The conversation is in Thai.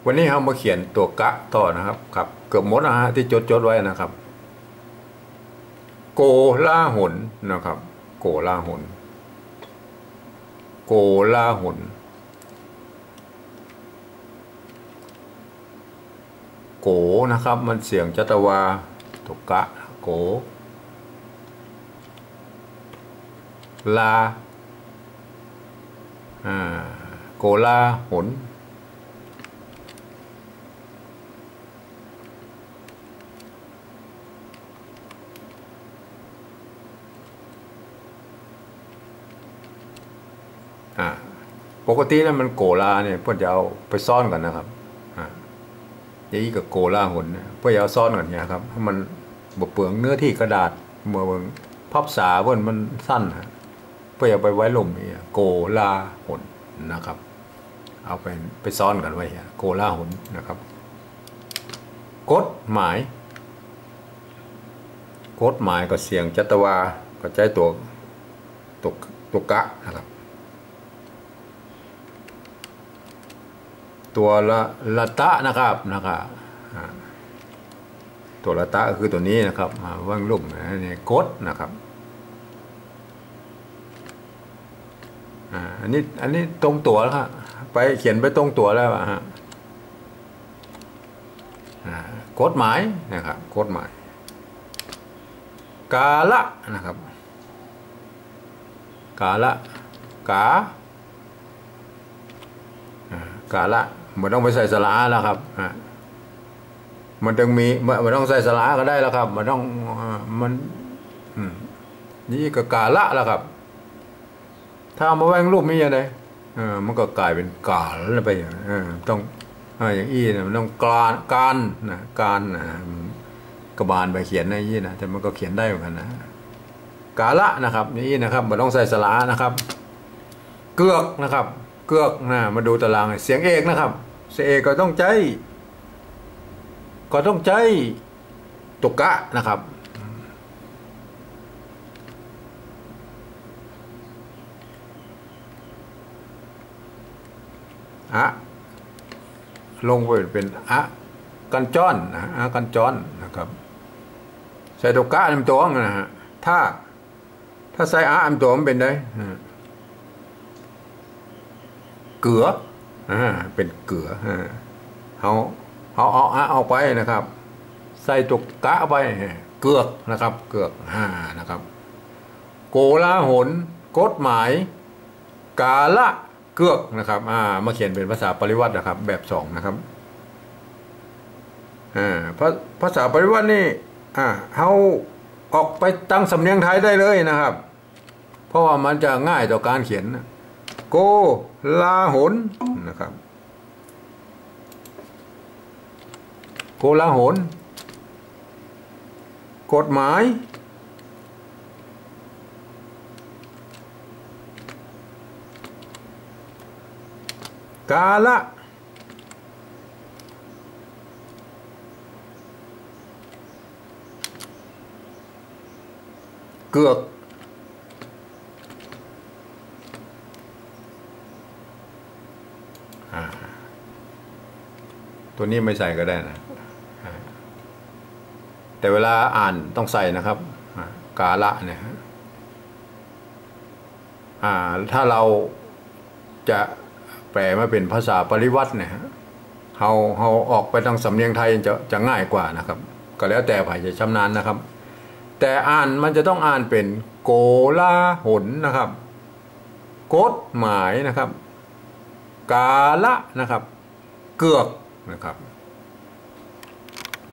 วันนี้เรามาเขียนตัวกะต่อนะครับเกือบหมดนะฮะที่จดไว้นะครับโกลาหลนะครับโกลาหลโกลาหลโกนะครับมันเสียงจัตวาตัวกะโกลาโกลาหลปกติแล้วมันโกลาเนี่ยเพื่อจะเอาไปซ่อนกันนะครับอย่างนี้กับโกลาหลเพื่อจะเอาซ่อนกันเนี่ยครับให้มันบเปลืองเนื้อที่กระดาษเมื่อพับษาเพื่อนมันสั้นเพื่อจะไปไว้ลมเนี่ยโกลาหลนะครับเอาไปซ่อนกันไว้โกลาหลนะครับกฎหมายก็เสียงจัตวาก็ใช้ตัวกะนะครับตัวละตะนะครับตัวละตะก็คือตัวนี้นะครับว่างลุ่มนี่กดนะครับอันนี้ตรงตัวแล้วครับไปเขียนไปตรงตัวแล้วฮะกฎหมายนะครับกฎหมายกาละนะครับกาละกาละมันต้องไปใส่สระแล้วครับมันต้องมีมันต้องใส่สระก็ได้แล้วครับมันต้องมันนี่ก็กาละแล้วครับถ้าเอามาแว่งรูปไม่ยังไงมันก็กลายเป็นกาแล้วไปต้องอย่างอี้นะมันต้องการกระบาลไปเขียนในอี้นะแต่มันก็เขียนได้เหมือนกันนะกาละนะครับนี่นะครับมันต้องใส่สระนะครับเกือกนะครับเกือกมาดูตารางเสียงเอกนะครับเสียงเอกก็ต้องใจตุกะนะครับลงไปเป็นกันจ้อนกันจ้อนนะครับใส่ตุกะอันตัวนะฮะถ้าใส่อันตัวมันเป็นได้เกลือเป็นเกลือเอาเอาไปนะครับใส่ตุกกะไปเกือกนะครับเกือกนะครับโกลาหลกฎหมายกาละเกือกนะครับมาเขียนเป็นภาษาปริวัตินะครับแบบ2นะครับภาษาปริวัตินี่เอาออกไปตั้งสำเนียงไทยได้เลยนะครับเพราะว่ามันจะง่ายต่อการเขียนโกลาหลนะครับโกลาหลกฎหมายกาละเกือกตัวนี้ไม่ใส่ก็ได้นะแต่เวลาอ่านต้องใส่นะครับกาละเนี่ยถ้าเราจะแปลมาเป็นภาษาปริวัติเนี่ยเราออกไปทางสำเนียงไทยจะง่ายกว่านะครับก็แล้วแต่ใครจะชำนาญนะครับแต่อ่านมันจะต้องอ่านเป็นโกลาหลนะครับกฎหมายนะครับกาละนะครับเกือกนะครับ